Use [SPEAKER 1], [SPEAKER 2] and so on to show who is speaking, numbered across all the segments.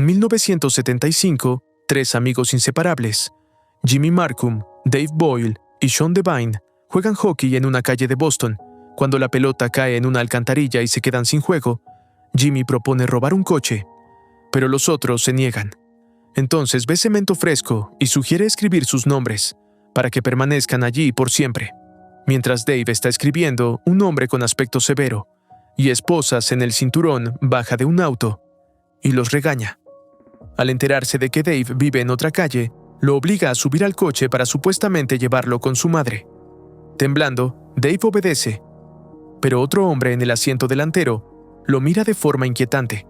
[SPEAKER 1] En 1975, tres amigos inseparables, Jimmy Marcum, Dave Boyle y Sean Devine, juegan hockey en una calle de Boston. Cuando la pelota cae en una alcantarilla y se quedan sin juego, Jimmy propone robar un coche, pero los otros se niegan. Entonces ve cemento fresco y sugiere escribir sus nombres, para que permanezcan allí por siempre. Mientras Dave está escribiendo, un hombre con aspecto severo y esposas en el cinturón baja de un auto y los regaña. Al enterarse de que Dave vive en otra calle, lo obliga a subir al coche para supuestamente llevarlo con su madre. Temblando, Dave obedece, pero otro hombre en el asiento delantero lo mira de forma inquietante.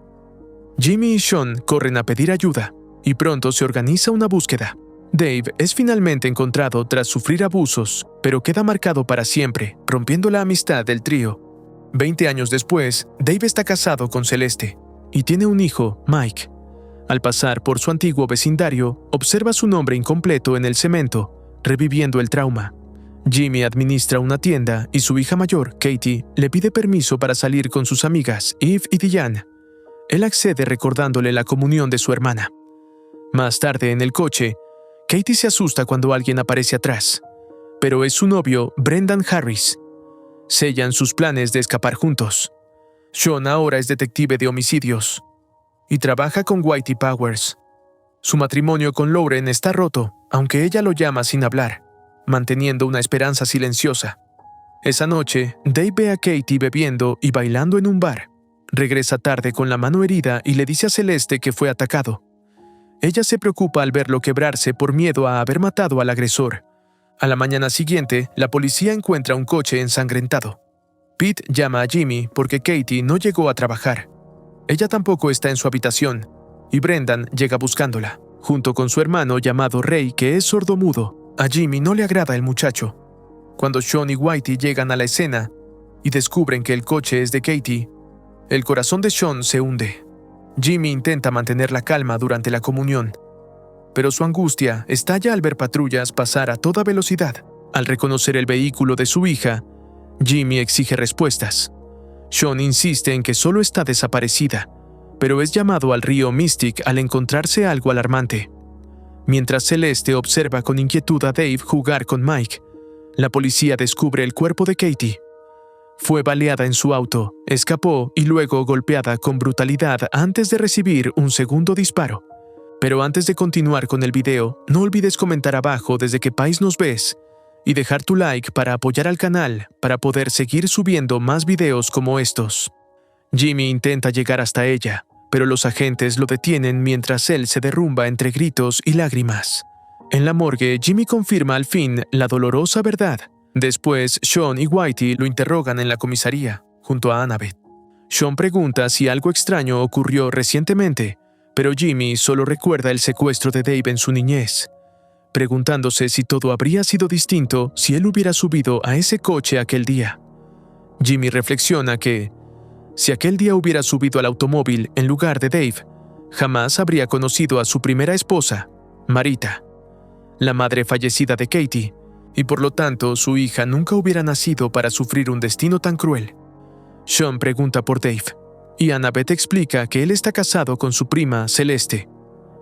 [SPEAKER 1] Jimmy y Sean corren a pedir ayuda y pronto se organiza una búsqueda. Dave es finalmente encontrado tras sufrir abusos, pero queda marcado para siempre, rompiendo la amistad del trío. 20 años después, Dave está casado con Celeste y tiene un hijo, Mike. Al pasar por su antiguo vecindario, observa su nombre incompleto en el cemento, reviviendo el trauma. Jimmy administra una tienda y su hija mayor, Katie, le pide permiso para salir con sus amigas, Eve y Diane. Él accede recordándole la comunión de su hermana. Más tarde, en el coche, Katie se asusta cuando alguien aparece atrás, pero es su novio, Brendan Harris. Sellan sus planes de escapar juntos. Sean ahora es detective de homicidios y trabaja con Whitey Powers. Su matrimonio con Lauren está roto, aunque ella lo llama sin hablar, manteniendo una esperanza silenciosa. Esa noche, Dave ve a Katie bebiendo y bailando en un bar. Regresa tarde con la mano herida y le dice a Celeste que fue atacado. Ella se preocupa al verlo quebrarse por miedo a haber matado al agresor. A la mañana siguiente, la policía encuentra un coche ensangrentado. Pete llama a Jimmy porque Katie no llegó a trabajar. Ella tampoco está en su habitación, y Brendan llega buscándola, junto con su hermano llamado Ray, que es sordomudo. A Jimmy no le agrada el muchacho. Cuando Sean y Whitey llegan a la escena y descubren que el coche es de Katie, el corazón de Sean se hunde. Jimmy intenta mantener la calma durante la comunión, pero su angustia estalla al ver patrullas pasar a toda velocidad. Al reconocer el vehículo de su hija, Jimmy exige respuestas. Sean insiste en que solo está desaparecida, pero es llamado al río Mystic al encontrarse algo alarmante. Mientras Celeste observa con inquietud a Dave jugar con Mike, la policía descubre el cuerpo de Katie. Fue baleada en su auto, escapó y luego golpeada con brutalidad antes de recibir un segundo disparo. Pero antes de continuar con el video, no olvides comentar abajo desde qué país nos ves y dejar tu like para apoyar al canal para poder seguir subiendo más videos como estos. Jimmy intenta llegar hasta ella, pero los agentes lo detienen mientras él se derrumba entre gritos y lágrimas. En la morgue, Jimmy confirma al fin la dolorosa verdad. Después, Sean y Whitey lo interrogan en la comisaría, junto a Annabeth. Sean pregunta si algo extraño ocurrió recientemente, pero Jimmy solo recuerda el secuestro de Dave en su niñez, preguntándose si todo habría sido distinto si él hubiera subido a ese coche aquel día. Jimmy reflexiona que, si aquel día hubiera subido al automóvil en lugar de Dave, jamás habría conocido a su primera esposa, Marita, la madre fallecida de Katie, y por lo tanto su hija nunca hubiera nacido para sufrir un destino tan cruel. Sean pregunta por Dave, y Annabeth explica que él está casado con su prima, Celeste.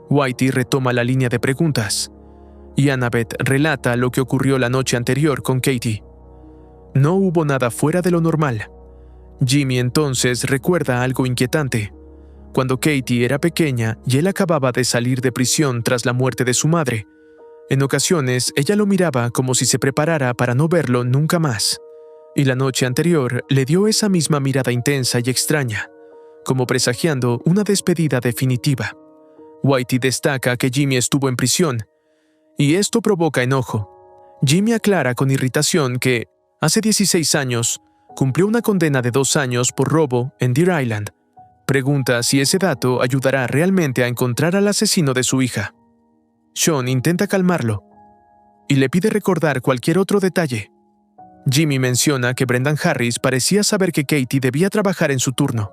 [SPEAKER 1] Whitey retoma la línea de preguntas, y Annabeth relata lo que ocurrió la noche anterior con Katie. No hubo nada fuera de lo normal. Jimmy entonces recuerda algo inquietante. Cuando Katie era pequeña y él acababa de salir de prisión tras la muerte de su madre, en ocasiones ella lo miraba como si se preparara para no verlo nunca más. Y la noche anterior le dio esa misma mirada intensa y extraña, como presagiando una despedida definitiva. Whitey destaca que Jimmy estuvo en prisión, y esto provoca enojo. Jimmy aclara con irritación que, hace 16 años, cumplió una condena de 2 años por robo en Deer Island. Pregunta si ese dato ayudará realmente a encontrar al asesino de su hija. Sean intenta calmarlo y le pide recordar cualquier otro detalle. Jimmy menciona que Brendan Harris parecía saber que Katie debía trabajar en su turno.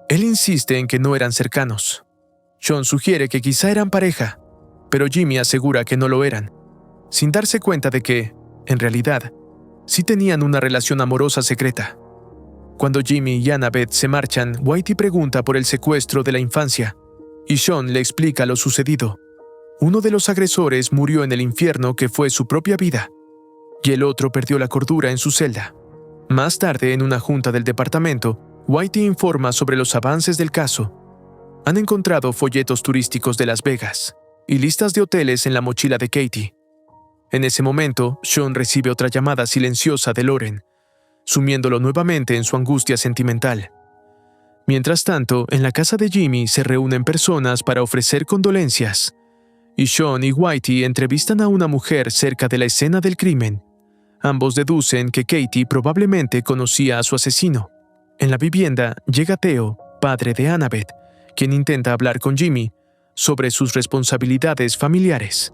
[SPEAKER 1] Él insiste en que no eran cercanos. Sean sugiere que quizá eran pareja, pero Jimmy asegura que no lo eran, sin darse cuenta de que, en realidad, sí tenían una relación amorosa secreta. Cuando Jimmy y Annabeth se marchan, Whitey pregunta por el secuestro de la infancia. y Sean le explica lo sucedido. Uno de los agresores murió en el infierno que fue su propia vida, y el otro perdió la cordura en su celda. Más tarde, en una junta del departamento, Whitey informa sobre los avances del caso. Han encontrado folletos turísticos de Las Vegas y listas de hoteles en la mochila de Katie. En ese momento, Sean recibe otra llamada silenciosa de Lauren, sumiéndolo nuevamente en su angustia sentimental. Mientras tanto, en la casa de Jimmy se reúnen personas para ofrecer condolencias, y Sean y Whitey entrevistan a una mujer cerca de la escena del crimen. Ambos deducen que Katie probablemente conocía a su asesino. En la vivienda llega Theo, padre de Annabeth, quien intenta hablar con Jimmy sobre sus responsabilidades familiares.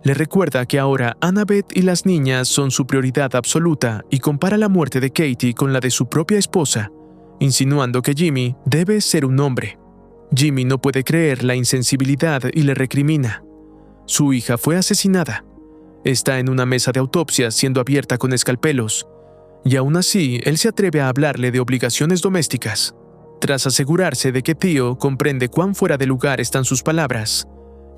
[SPEAKER 1] Le recuerda que ahora Annabeth y las niñas son su prioridad absoluta y compara la muerte de Katie con la de su propia esposa, insinuando que Jimmy debe ser un hombre. Jimmy no puede creer la insensibilidad y le recrimina. Su hija fue asesinada. Está en una mesa de autopsia siendo abierta con escalpelos, y aún así él se atreve a hablarle de obligaciones domésticas. Tras asegurarse de que Theo comprende cuán fuera de lugar están sus palabras,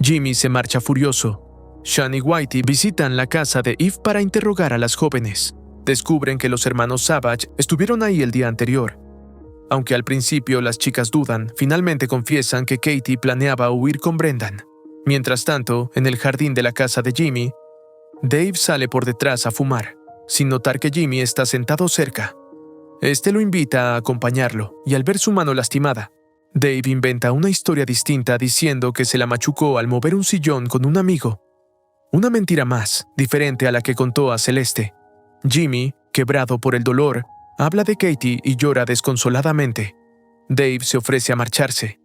[SPEAKER 1] Jimmy se marcha furioso. Sean y Whitey visitan la casa de Eve para interrogar a las jóvenes. Descubren que los hermanos Savage estuvieron ahí el día anterior. Aunque al principio las chicas dudan, finalmente confiesan que Katie planeaba huir con Brendan. Mientras tanto, en el jardín de la casa de Jimmy, Dave sale por detrás a fumar, sin notar que Jimmy está sentado cerca. Este lo invita a acompañarlo, y al ver su mano lastimada, Dave inventa una historia distinta diciendo que se la machucó al mover un sillón con un amigo. Una mentira más, diferente a la que contó a Celeste. Jimmy, quebrado por el dolor, habla de Katie y llora desconsoladamente. Dave se ofrece a marcharse,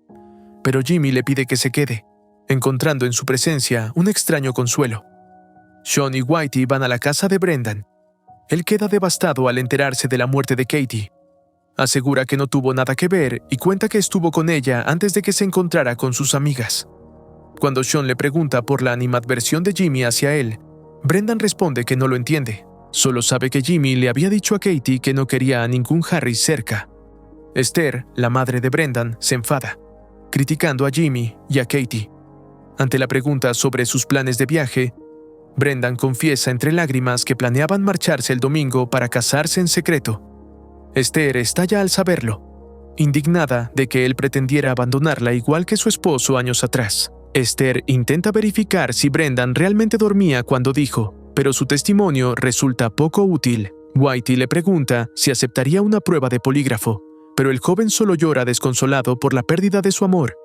[SPEAKER 1] pero Jimmy le pide que se quede, encontrando en su presencia un extraño consuelo. Sean y Whitey van a la casa de Brendan. Él queda devastado al enterarse de la muerte de Katie. Asegura que no tuvo nada que ver y cuenta que estuvo con ella antes de que se encontrara con sus amigas. Cuando Sean le pregunta por la animadversión de Jimmy hacia él, Brendan responde que no lo entiende. Solo sabe que Jimmy le había dicho a Katie que no quería a ningún Harris cerca. Esther, la madre de Brendan, se enfada, criticando a Jimmy y a Katie. Ante la pregunta sobre sus planes de viaje, Brendan confiesa entre lágrimas que planeaban marcharse el domingo para casarse en secreto. Esther estalla al saberlo, indignada de que él pretendiera abandonarla igual que su esposo años atrás. Esther intenta verificar si Brendan realmente dormía cuando dijo, pero su testimonio resulta poco útil. Whitey le pregunta si aceptaría una prueba de polígrafo, pero el joven solo llora desconsolado por la pérdida de su amor,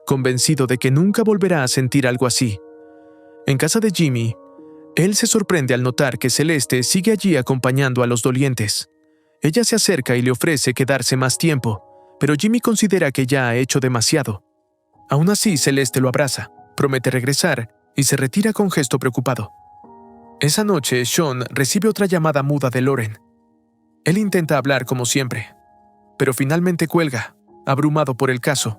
[SPEAKER 1] convencido de que nunca volverá a sentir algo así. En casa de Jimmy, él se sorprende al notar que Celeste sigue allí acompañando a los dolientes. Ella se acerca y le ofrece quedarse más tiempo, pero Jimmy considera que ya ha hecho demasiado. Aún así, Celeste lo abraza, promete regresar y se retira con gesto preocupado. Esa noche, Sean recibe otra llamada muda de Lauren. Él intenta hablar como siempre, pero finalmente cuelga, abrumado por el caso.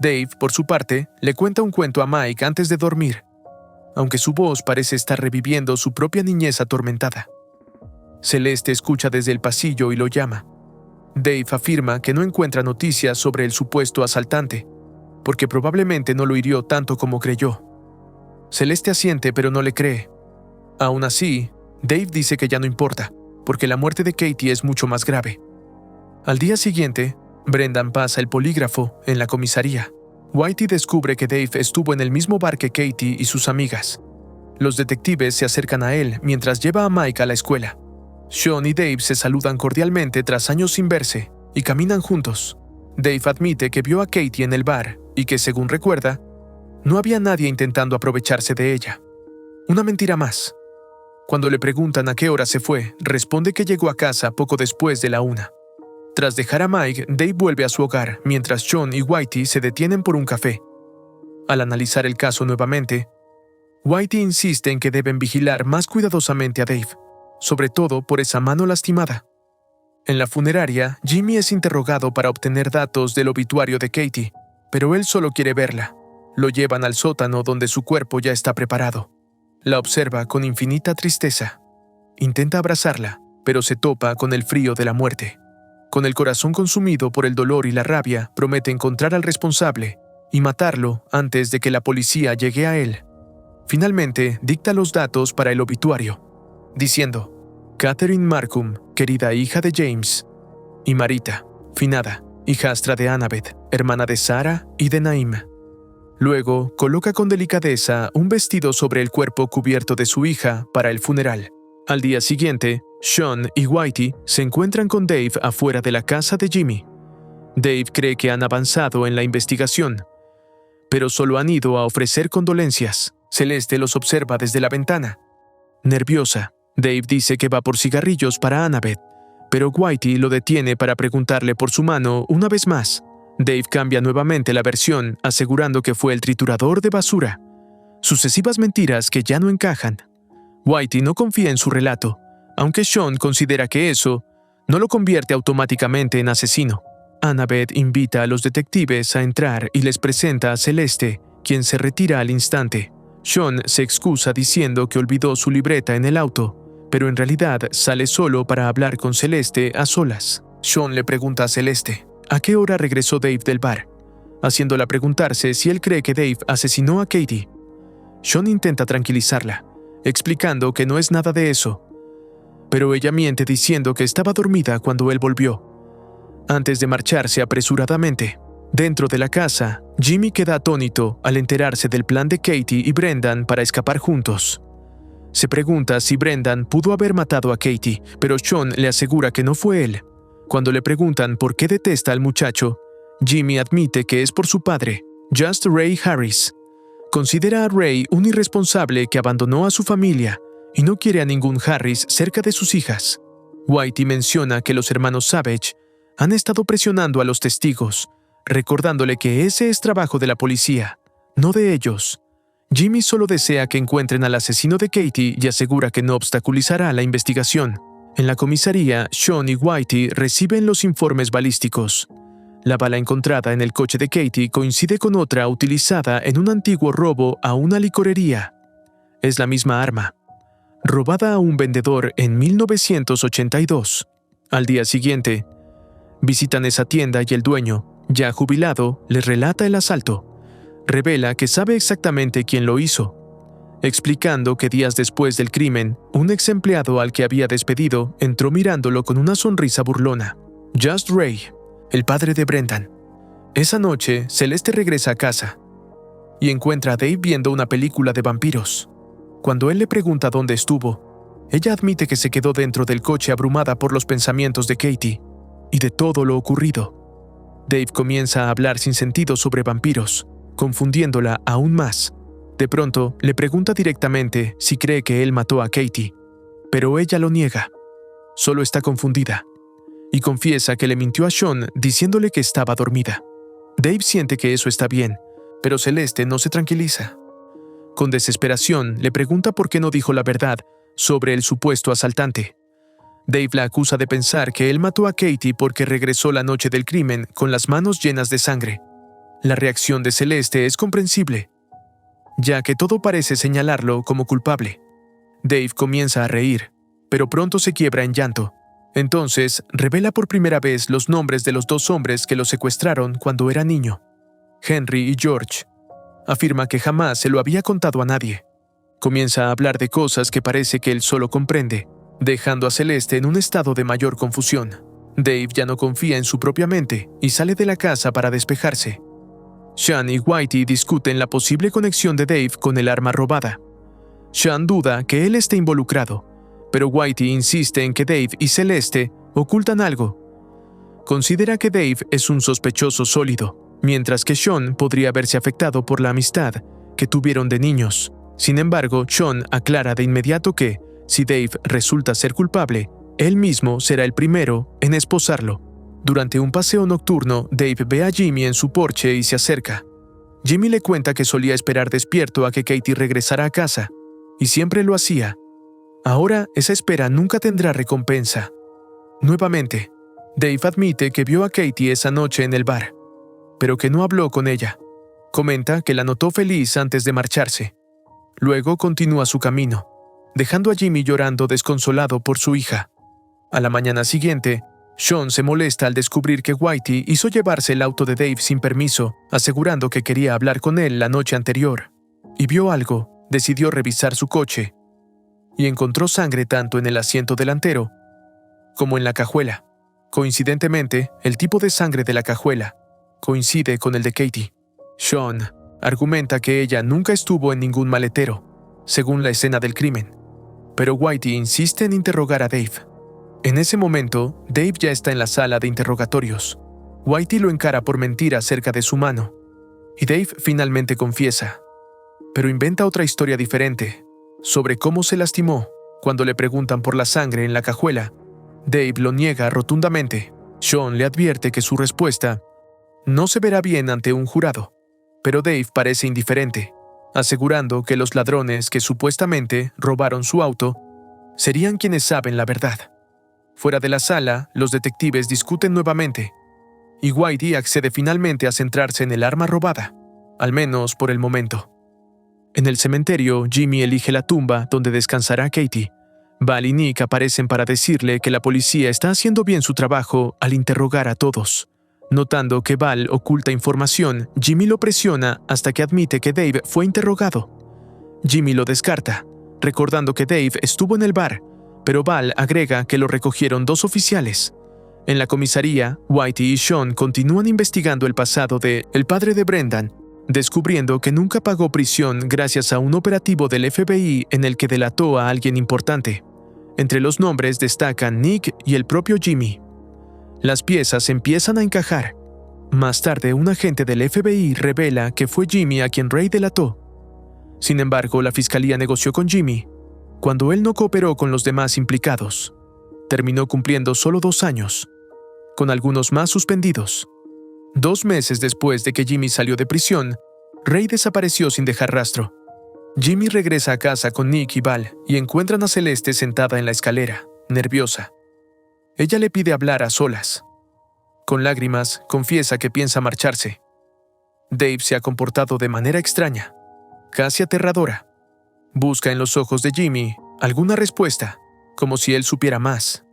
[SPEAKER 1] Dave, por su parte, le cuenta un cuento a Mike antes de dormir, aunque su voz parece estar reviviendo su propia niñez atormentada. Celeste escucha desde el pasillo y lo llama. Dave afirma que no encuentra noticias sobre el supuesto asaltante, porque probablemente no lo hirió tanto como creyó. Celeste asiente pero no le cree. Aún así, Dave dice que ya no importa, porque la muerte de Katie es mucho más grave. Al día siguiente, Brendan pasa el polígrafo en la comisaría. Whitey descubre que Dave estuvo en el mismo bar que Katie y sus amigas. Los detectives se acercan a él mientras lleva a Mike a la escuela. Sean y Dave se saludan cordialmente tras años sin verse y caminan juntos. Dave admite que vio a Katie en el bar y que, según recuerda, no había nadie intentando aprovecharse de ella. Una mentira más. Cuando le preguntan a qué hora se fue, responde que llegó a casa poco después de la 1. Tras dejar a Mike, Dave vuelve a su hogar mientras Sean y Whitey se detienen por un café. Al analizar el caso nuevamente, Whitey insiste en que deben vigilar más cuidadosamente a Dave, sobre todo por esa mano lastimada. En la funeraria, Jimmy es interrogado para obtener datos del obituario de Katie, pero él solo quiere verla. Lo llevan al sótano donde su cuerpo ya está preparado. La observa con infinita tristeza. Intenta abrazarla, pero se topa con el frío de la muerte. Con el corazón consumido por el dolor y la rabia, promete encontrar al responsable y matarlo antes de que la policía llegue a él. Finalmente, dicta los datos para el obituario, diciendo: Catherine Markham, querida hija de James, y Marita, finada, hijastra de Annabeth, hermana de Sarah y de Naim. Luego, coloca con delicadeza un vestido sobre el cuerpo cubierto de su hija para el funeral. Al día siguiente, Sean y Whitey se encuentran con Dave afuera de la casa de Jimmy. Dave cree que han avanzado en la investigación, pero solo han ido a ofrecer condolencias. Celeste los observa desde la ventana. Nerviosa, Dave dice que va por cigarrillos para Annabeth, pero Whitey lo detiene para preguntarle por su mano una vez más. Dave cambia nuevamente la versión, asegurando que fue el triturador de basura. Sucesivas mentiras que ya no encajan. Whitey no confía en su relato, aunque Sean considera que eso no lo convierte automáticamente en asesino. Annabeth invita a los detectives a entrar y les presenta a Celeste, quien se retira al instante. Sean se excusa diciendo que olvidó su libreta en el auto, pero en realidad sale solo para hablar con Celeste a solas. Sean le pregunta a Celeste a qué hora regresó Dave del bar, haciéndola preguntarse si él cree que Dave asesinó a Katie. Sean intenta tranquilizarla, explicando que no es nada de eso, pero ella miente diciendo que estaba dormida cuando él volvió. Antes de marcharse apresuradamente, dentro de la casa, Jimmy queda atónito al enterarse del plan de Katie y Brendan para escapar juntos. Se pregunta si Brendan pudo haber matado a Katie, pero Sean le asegura que no fue él. Cuando le preguntan por qué detesta al muchacho, Jimmy admite que es por su padre, Just Ray Harris. Considera a Ray un irresponsable que abandonó a su familia y no quiere a ningún Harris cerca de sus hijas. Whitey menciona que los hermanos Savage han estado presionando a los testigos, recordándole que ese es trabajo de la policía, no de ellos. Jimmy solo desea que encuentren al asesino de Katie y asegura que no obstaculizará la investigación. En la comisaría, Sean y Whitey reciben los informes balísticos. La bala encontrada en el coche de Katie coincide con otra utilizada en un antiguo robo a una licorería. Es la misma arma, robada a un vendedor en 1982. Al día siguiente, visitan esa tienda y el dueño, ya jubilado, les relata el asalto. Revela que sabe exactamente quién lo hizo, explicando que días después del crimen, un ex empleado al que había despedido entró mirándolo con una sonrisa burlona. Just Ray, el padre de Brendan. Esa noche, Celeste regresa a casa y encuentra a Dave viendo una película de vampiros. Cuando él le pregunta dónde estuvo, ella admite que se quedó dentro del coche abrumada por los pensamientos de Katie y de todo lo ocurrido. Dave comienza a hablar sin sentido sobre vampiros, confundiéndola aún más. De pronto, le pregunta directamente si cree que él mató a Katie, pero ella lo niega. Solo está confundida, y confiesa que le mintió a Sean diciéndole que estaba dormida. Dave siente que eso está bien, pero Celeste no se tranquiliza. Con desesperación, le pregunta por qué no dijo la verdad sobre el supuesto asaltante. Dave la acusa de pensar que él mató a Katie porque regresó la noche del crimen con las manos llenas de sangre. La reacción de Celeste es comprensible, ya que todo parece señalarlo como culpable. Dave comienza a reír, pero pronto se quiebra en llanto. Entonces, revela por primera vez los nombres de los dos hombres que lo secuestraron cuando era niño, Henry y George. Afirma que jamás se lo había contado a nadie. Comienza a hablar de cosas que parece que él solo comprende, dejando a Celeste en un estado de mayor confusión. Dave ya no confía en su propia mente y sale de la casa para despejarse. Sean y Whitey discuten la posible conexión de Dave con el arma robada. Sean duda que él esté involucrado, pero Whitey insiste en que Dave y Celeste ocultan algo. Considera que Dave es un sospechoso sólido, mientras que Sean podría verse afectado por la amistad que tuvieron de niños. Sin embargo, Sean aclara de inmediato que, si Dave resulta ser culpable, él mismo será el primero en esposarlo. Durante un paseo nocturno, Dave ve a Jimmy en su porche y se acerca. Jimmy le cuenta que solía esperar despierto a que Katie regresara a casa, y siempre lo hacía. Ahora, esa espera nunca tendrá recompensa. Nuevamente, Dave admite que vio a Katie esa noche en el bar, pero que no habló con ella. Comenta que la notó feliz antes de marcharse. Luego continúa su camino, dejando a Jimmy llorando desconsolado por su hija. A la mañana siguiente, Sean se molesta al descubrir que Whitey hizo llevarse el auto de Dave sin permiso, asegurando que quería hablar con él la noche anterior. Y vio algo, decidió revisar su coche, y encontró sangre tanto en el asiento delantero como en la cajuela. Coincidentemente, el tipo de sangre de la cajuela coincide con el de Katie. Sean argumenta que ella nunca estuvo en ningún maletero, según la escena del crimen, pero Whitey insiste en interrogar a Dave. En ese momento, Dave ya está en la sala de interrogatorios. Whitey lo encara por mentir acerca de su mano, y Dave finalmente confiesa, pero inventa otra historia diferente, sobre cómo se lastimó. Cuando le preguntan por la sangre en la cajuela, Dave lo niega rotundamente. Sean le advierte que su respuesta no se verá bien ante un jurado, pero Dave parece indiferente, asegurando que los ladrones que supuestamente robaron su auto serían quienes saben la verdad. Fuera de la sala, los detectives discuten nuevamente, y Whitey accede finalmente a centrarse en el arma robada, al menos por el momento. En el cementerio, Jimmy elige la tumba donde descansará Katie. Val y Nick aparecen para decirle que la policía está haciendo bien su trabajo al interrogar a todos. Notando que Val oculta información, Jimmy lo presiona hasta que admite que Dave fue interrogado. Jimmy lo descarta, recordando que Dave estuvo en el bar, pero Val agrega que lo recogieron 2 oficiales. En la comisaría, Whitey y Sean continúan investigando el pasado de el padre de Brendan, descubriendo que nunca pagó prisión gracias a un operativo del FBI en el que delató a alguien importante. Entre los nombres destacan Nick y el propio Jimmy. Las piezas empiezan a encajar. Más tarde, un agente del FBI revela que fue Jimmy a quien Ray delató. Sin embargo, la fiscalía negoció con Jimmy cuando él no cooperó con los demás implicados. Terminó cumpliendo solo 2 años, con algunos más suspendidos. 2 meses después de que Jimmy salió de prisión, Ray desapareció sin dejar rastro. Jimmy regresa a casa con Nick y Val y encuentran a Celeste sentada en la escalera, nerviosa. Ella le pide hablar a solas. Con lágrimas, confiesa que piensa marcharse. Dave se ha comportado de manera extraña, casi aterradora. Busca en los ojos de Jimmy alguna respuesta, como si él supiera más.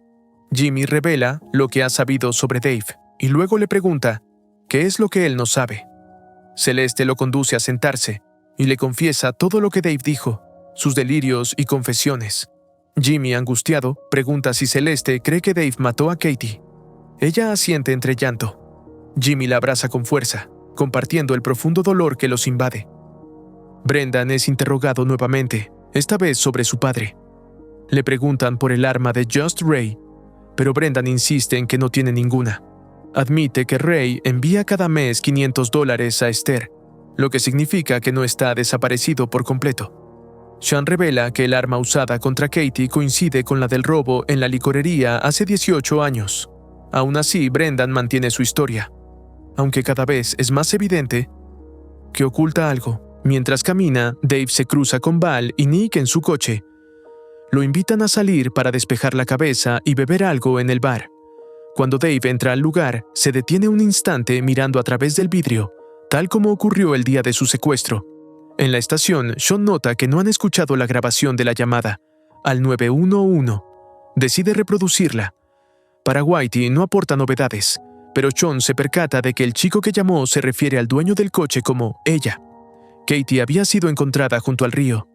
[SPEAKER 1] Jimmy revela lo que ha sabido sobre Dave y luego le pregunta qué es lo que él no sabe. Celeste lo conduce a sentarse y le confiesa todo lo que Dave dijo, sus delirios y confesiones. Jimmy, angustiado, pregunta si Celeste cree que Dave mató a Katie. Ella asiente entre llanto. Jimmy la abraza con fuerza, compartiendo el profundo dolor que los invade. Brendan es interrogado nuevamente, esta vez sobre su padre. Le preguntan por el arma de Just Ray, pero Brendan insiste en que no tiene ninguna. Admite que Ray envía cada mes $500 a Esther, lo que significa que no está desaparecido por completo. Sean revela que el arma usada contra Katie coincide con la del robo en la licorería hace 18 años. Aún así, Brendan mantiene su historia, aunque cada vez es más evidente que oculta algo. Mientras camina, Dave se cruza con Val y Nick en su coche. Lo invitan a salir para despejar la cabeza y beber algo en el bar. Cuando Dave entra al lugar, se detiene un instante mirando a través del vidrio, tal como ocurrió el día de su secuestro. En la estación, Sean nota que no han escuchado la grabación de la llamada al 911. Decide reproducirla. Para Whitey no aporta novedades, pero Sean se percata de que el chico que llamó se refiere al dueño del coche como ella. Katie había sido encontrada junto al río,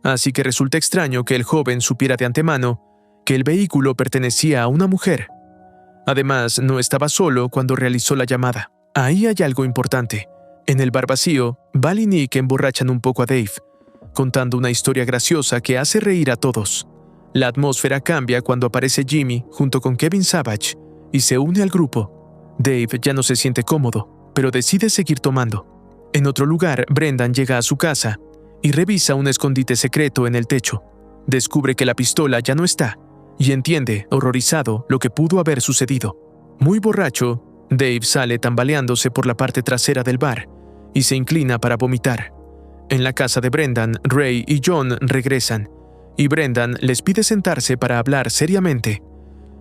[SPEAKER 1] así que resulta extraño que el joven supiera de antemano que el vehículo pertenecía a una mujer. Además, no estaba solo cuando realizó la llamada. Ahí hay algo importante. En el bar vacío, Val y Nick emborrachan un poco a Dave, contando una historia graciosa que hace reír a todos. La atmósfera cambia cuando aparece Jimmy junto con Kevin Savage y se une al grupo. Dave ya no se siente cómodo, pero decide seguir tomando. En otro lugar, Brendan llega a su casa y revisa un escondite secreto en el techo. Descubre que la pistola ya no está y entiende, horrorizado, lo que pudo haber sucedido. Muy borracho, Dave sale tambaleándose por la parte trasera del bar y se inclina para vomitar. En la casa de Brendan, Ray y John regresan y Brendan les pide sentarse para hablar seriamente.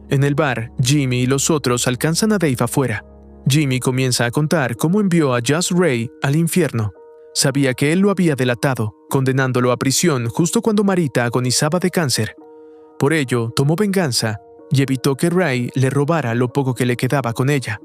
[SPEAKER 1] En el bar, Jimmy y los otros alcanzan a Dave afuera. Jimmy comienza a contar cómo envió a Just Ray al infierno. Sabía que él lo había delatado, condenándolo a prisión justo cuando Marita agonizaba de cáncer. Por ello, tomó venganza y evitó que Ray le robara lo poco que le quedaba con ella,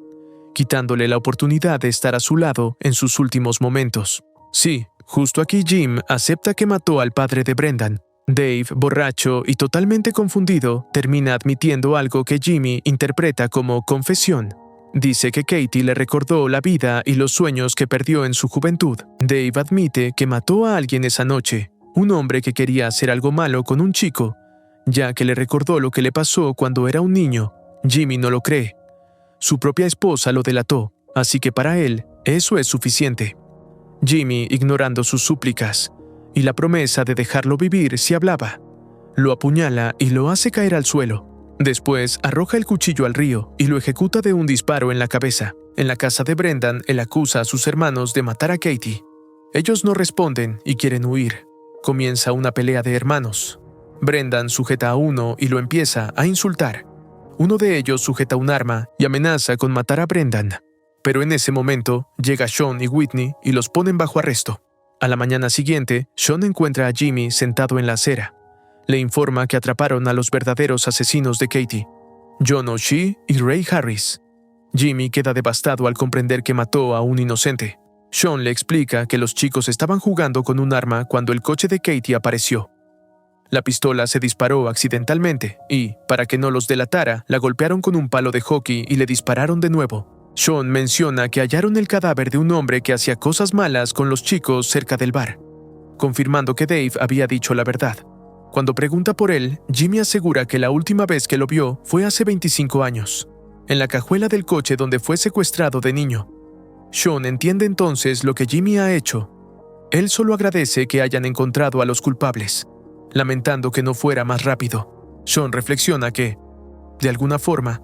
[SPEAKER 1] quitándole la oportunidad de estar a su lado en sus últimos momentos. Sí, justo aquí Jim acepta que mató al padre de Brendan. Dave, borracho y totalmente confundido, termina admitiendo algo que Jimmy interpreta como confesión. Dice que Katie le recordó la vida y los sueños que perdió en su juventud. Dave admite que mató a alguien esa noche, un hombre que quería hacer algo malo con un chico, ya que le recordó lo que le pasó cuando era un niño. Jimmy no lo cree. Su propia esposa lo delató, así que para él, eso es suficiente. Jimmy, ignorando sus súplicas y la promesa de dejarlo vivir si hablaba, lo apuñala y lo hace caer al suelo. Después, arroja el cuchillo al río y lo ejecuta de un disparo en la cabeza. En la casa de Brendan, él acusa a sus hermanos de matar a Katie. Ellos no responden y quieren huir. Comienza una pelea de hermanos. Brendan sujeta a uno y lo empieza a insultar. Uno de ellos sujeta un arma y amenaza con matar a Brendan. Pero en ese momento, llega Sean y Whitney y los ponen bajo arresto. A la mañana siguiente, Sean encuentra a Jimmy sentado en la acera. Le informa que atraparon a los verdaderos asesinos de Katie, John O'Shea y Ray Harris. Jimmy queda devastado al comprender que mató a un inocente. Sean le explica que los chicos estaban jugando con un arma cuando el coche de Katie apareció. La pistola se disparó accidentalmente y, para que no los delatara, la golpearon con un palo de hockey y le dispararon de nuevo. Sean menciona que hallaron el cadáver de un hombre que hacía cosas malas con los chicos cerca del bar, confirmando que Dave había dicho la verdad. Cuando pregunta por él, Jimmy asegura que la última vez que lo vio fue hace 25 años, en la cajuela del coche donde fue secuestrado de niño. Sean entiende entonces lo que Jimmy ha hecho. Él solo agradece que hayan encontrado a los culpables, lamentando que no fuera más rápido. Sean reflexiona que, de alguna forma,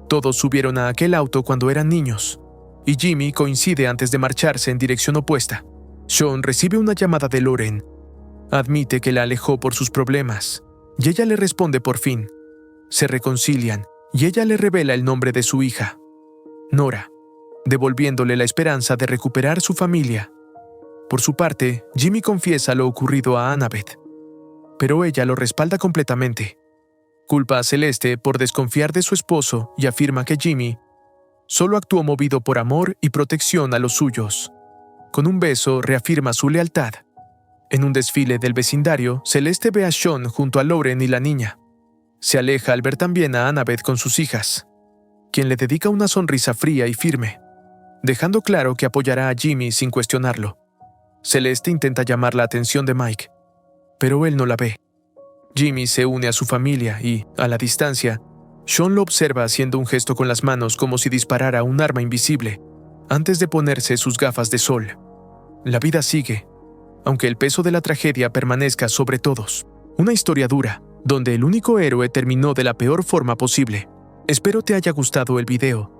[SPEAKER 1] todos subieron a aquel auto cuando eran niños, y Jimmy coincide antes de marcharse en dirección opuesta. Sean recibe una llamada de Lauren. Admite que la alejó por sus problemas, y ella le responde por fin. Se reconcilian, y ella le revela el nombre de su hija, Nora, devolviéndole la esperanza de recuperar su familia. Por su parte, Jimmy confiesa lo ocurrido a Annabeth, pero ella lo respalda completamente. Culpa a Celeste por desconfiar de su esposo y afirma que Jimmy solo actuó movido por amor y protección a los suyos. Con un beso reafirma su lealtad. En un desfile del vecindario, Celeste ve a Sean junto a Lauren y la niña. Se aleja al ver también a Annabeth con sus hijas, quien le dedica una sonrisa fría y firme, dejando claro que apoyará a Jimmy sin cuestionarlo. Celeste intenta llamar la atención de Mike, pero él no la ve. Jimmy se une a su familia y, a la distancia, Sean lo observa haciendo un gesto con las manos como si disparara un arma invisible, antes de ponerse sus gafas de sol. La vida sigue, aunque el peso de la tragedia permanezca sobre todos. Una historia dura, donde el único héroe terminó de la peor forma posible. Espero te haya gustado el video.